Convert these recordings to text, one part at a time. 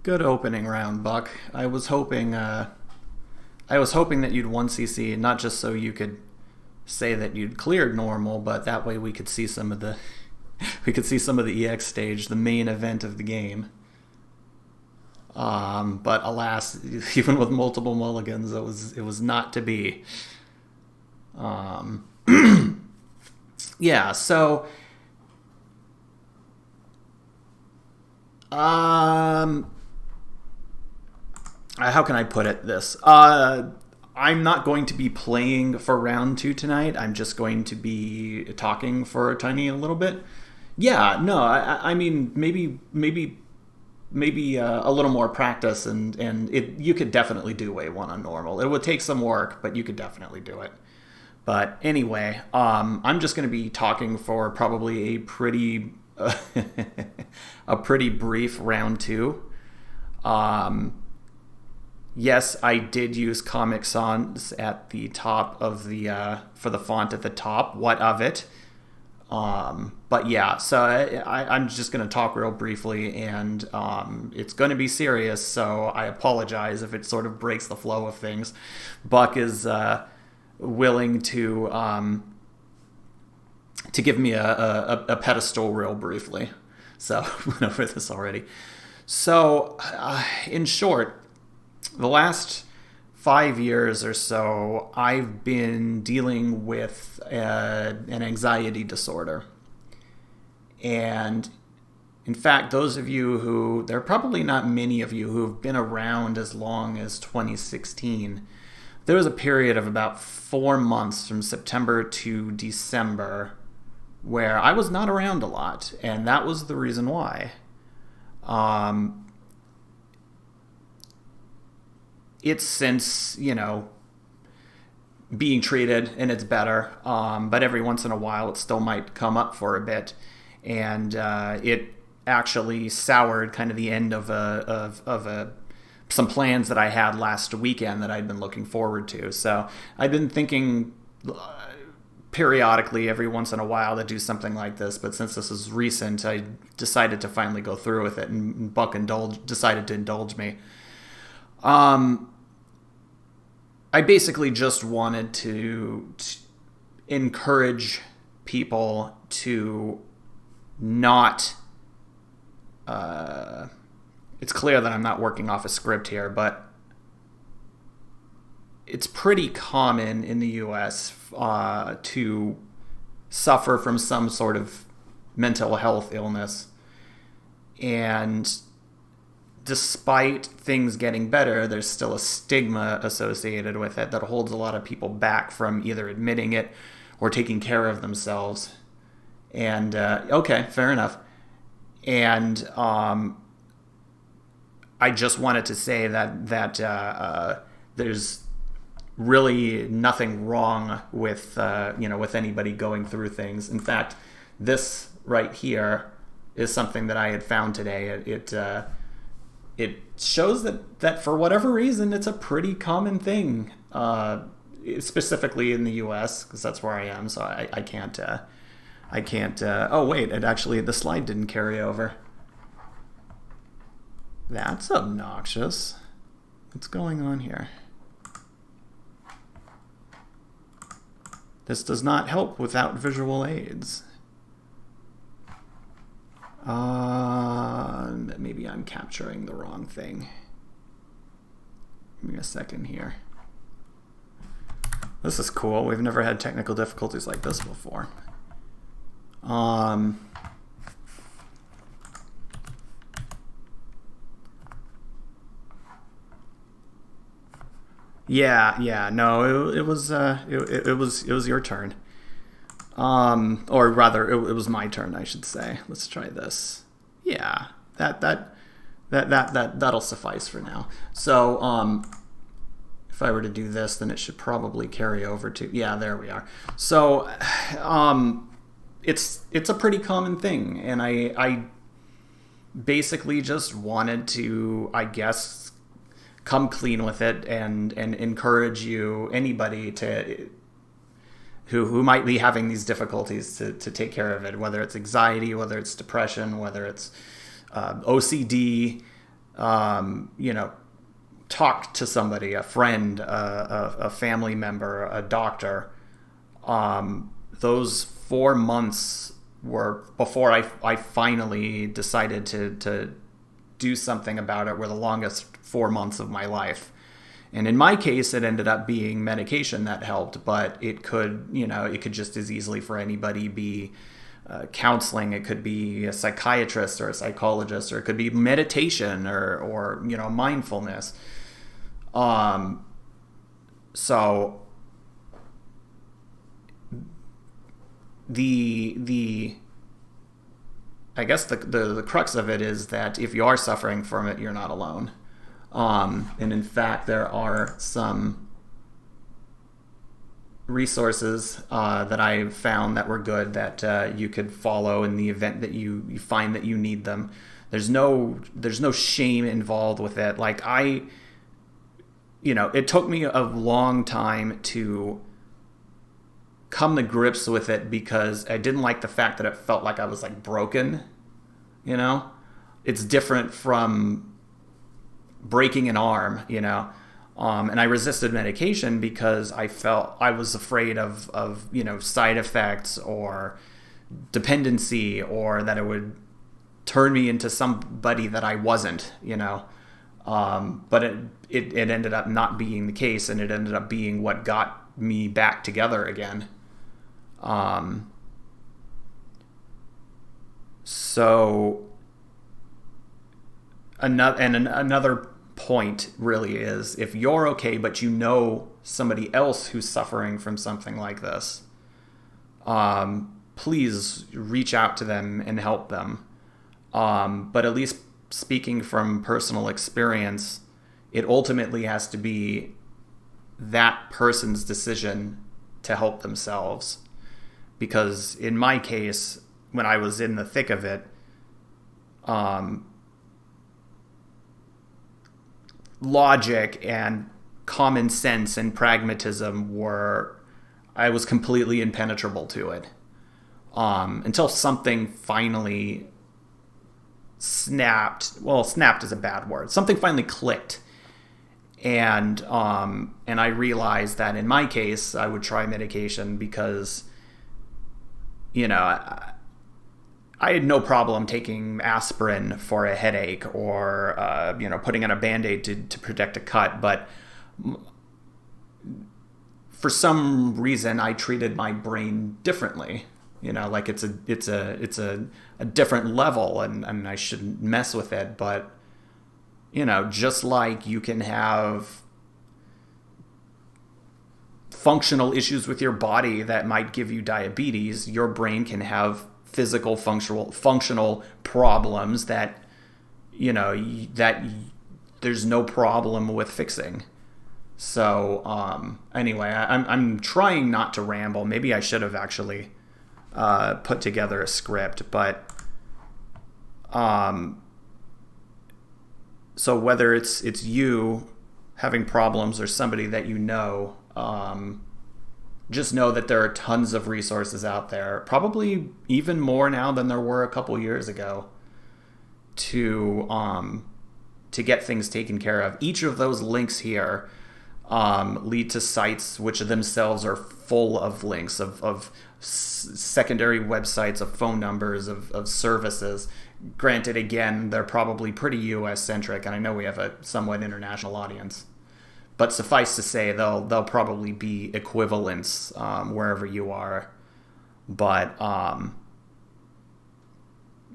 Good opening round, Buck. I was hoping that you'd 1cc, not just so you could say that you'd cleared normal, but that way we could see some of the EX stage, the main event of the game. But alas, even with multiple mulligans, it was not to be. Um, yeah. So, um, how can I put it? I'm not going to be playing for round two tonight. I'm just going to be talking for a tiny little bit. Yeah, no, I mean maybe a little more practice and you could definitely do wave one on normal. It would take some work, but you could definitely do it. But anyway, I'm just going to be talking for probably a pretty a pretty brief round two. Um, yes, I did use Comic Sans at the top of the for the font at the top. What of it? But yeah, so I'm just going to talk real briefly, and it's going to be serious, so I apologize if it sort of breaks the flow of things. Buck is willing to give me a pedestal real briefly, so went over this already. So, in short, the last 5 years or so, I've been dealing with an anxiety disorder. And in fact, there are probably not many of you who've been around as long as 2016. There was a period of about 4 months from September to December where I was not around a lot, and that was the reason why. Um, it's since, being treated and it's better, but every once in a while it still might come up for a bit, and it actually soured kind of the end of some plans that I had last weekend that I'd been looking forward to. So I've been thinking periodically every once in a while to do something like this, but since this is recent, I decided to finally go through with it, and Buck decided to indulge me. I basically just wanted to encourage people to not. It's clear that I'm not working off a script here, but it's pretty common in the U.S. To suffer from some sort of mental health illness, and despite things getting better, there's still a stigma associated with it that holds a lot of people back from either admitting it or taking care of themselves. And okay, fair enough. And I just wanted to say that there's really nothing wrong with with anybody going through things. In fact, this right here is something that I had found today. It shows that for whatever reason, it's a pretty common thing, specifically in the U.S., because that's where I am. So I can't. Oh wait, the slide didn't carry over. That's obnoxious. What's going on here? This does not help without visual aids. Maybe I'm capturing the wrong thing. Give me a second here. This is cool. We've never had technical difficulties like this before. Yeah, no, it was your turn. Or rather, it was my turn, I should say. Let's try this. Yeah, that'll suffice for now. So, if I were to do this, then it should probably carry over to. Yeah, there we are. So, it's a pretty common thing, and I basically just wanted to, I guess, come clean with it and encourage anybody who might be having these difficulties to take care of it, whether it's anxiety, whether it's depression, whether it's OCD, you know, talk to somebody, a friend, a family member, a doctor. Those 4 months were before I finally decided to do something about it, were the longest 4 months of my life. And in my case, it ended up being medication that helped, but it could, it could just as easily for anybody be counseling. It could be a psychiatrist or a psychologist, or it could be meditation or mindfulness. So the I guess the crux of it is that if you are suffering from it, you're not alone. And in fact, there are some resources that I found that were good that you could follow in the event that you find that you need them. There's no shame involved with it. Like it took me a long time to come to grips with it because I didn't like the fact that it felt like I was like broken. It's different from breaking an arm, and I resisted medication because I was afraid of side effects or dependency, or that it would turn me into somebody that I wasn't, but it ended up not being the case, and it ended up being what got me back together again. So another point really is, if you're okay but you know somebody else who's suffering from something like this, please reach out to them and help them. But at least speaking from personal experience, it ultimately has to be that person's decision to help themselves. Because in my case, when I was in the thick of it, logic and common sense and pragmatism I was completely impenetrable to it. Until something finally snapped. Well, snapped is a bad word. Something finally clicked. And I realized that in my case, I would try medication because, I had no problem taking aspirin for a headache or, putting on a Band-Aid to protect a cut. But for some reason, I treated my brain differently. Like it's a different level, and I shouldn't mess with it. But, just like you can have functional issues with your body that might give you diabetes, your brain can have physical functional problems that that there's no problem with fixing. So anyway, I'm trying not to ramble. Maybe I should have actually put together a script, but so whether it's you having problems or somebody that just know that there are tons of resources out there, probably even more now than there were a couple years ago, to get things taken care of. Each of those links here lead to sites which themselves are full of links of secondary websites, of phone numbers, of services. Granted, again, they're probably pretty US-centric, and I know we have a somewhat international audience. But suffice to say, they'll probably be equivalents wherever you are. But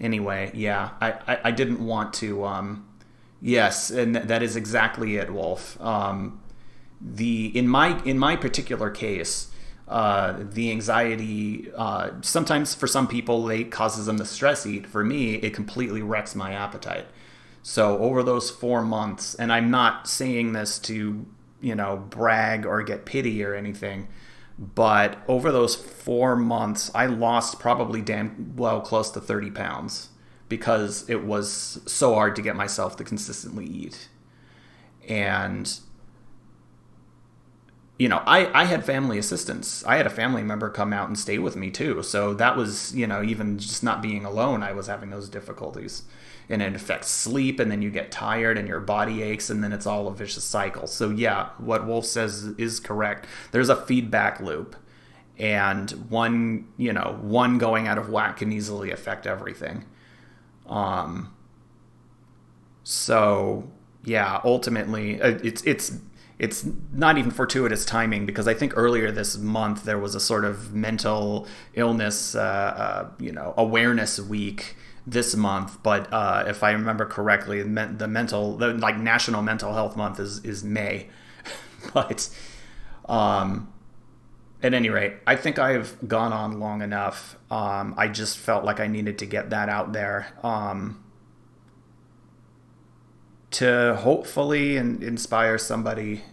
anyway, yeah, I didn't want to. Yes, and that is exactly it, Wolf. In my particular case, the anxiety sometimes for some people it causes them to stress eat. For me, it completely wrecks my appetite. So over those 4 months, and I'm not saying this to, brag or get pity or anything, but over those 4 months, I lost probably close to 30 pounds because it was so hard to get myself to consistently eat. And, I had family assistance. I had a family member come out and stay with me too. So that was, even just not being alone, I was having those difficulties. and it affects sleep, and then you get tired and your body aches, and then it's all a vicious cycle. So yeah, what Wolf says is correct. There's a feedback loop, and one going out of whack can easily affect everything. So yeah, ultimately, it's not even fortuitous timing, because I think earlier this month there was a sort of mental illness, awareness week this month. But if I remember correctly, the National Mental Health Month is May. But at any rate, I think I've gone on long enough. I just felt like I needed to get that out there. To hopefully inspire somebody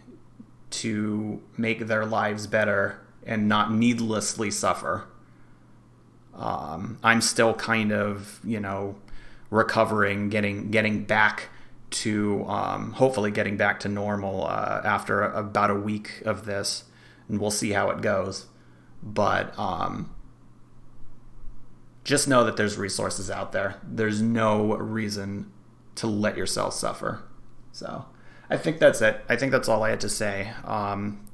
to make their lives better and not needlessly suffer. I'm still kind of, recovering, getting back to, hopefully getting back to normal after about a week of this, and we'll see how it goes. But just know that there's resources out there. There's no reason to let yourself suffer. So I think that's it. I think that's all I had to say.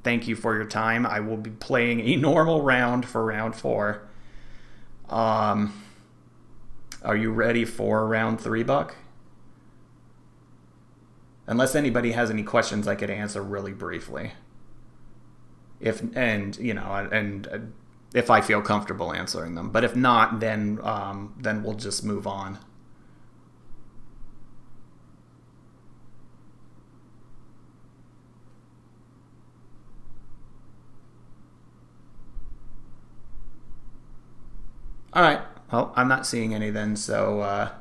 Thank you for your time. I will be playing a normal round for round 4. Are you ready for round 3, Buck? Unless anybody has any questions I could answer really briefly. If I feel comfortable answering them. But if not, then we'll just move on. All right. Well, I'm not seeing any then, so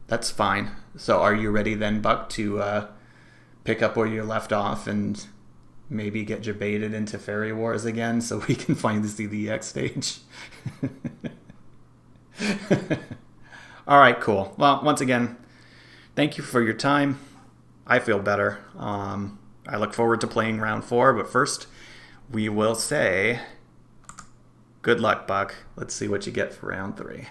that's fine. So are you ready then, Buck, to pick up where you left off and maybe get debated into Fairy Wars again so we can finally see the EX stage? All right, cool. Well, once again, thank you for your time. I feel better. I look forward to playing round 4, but first we will say good luck, Buck. Let's see what you get for round 3.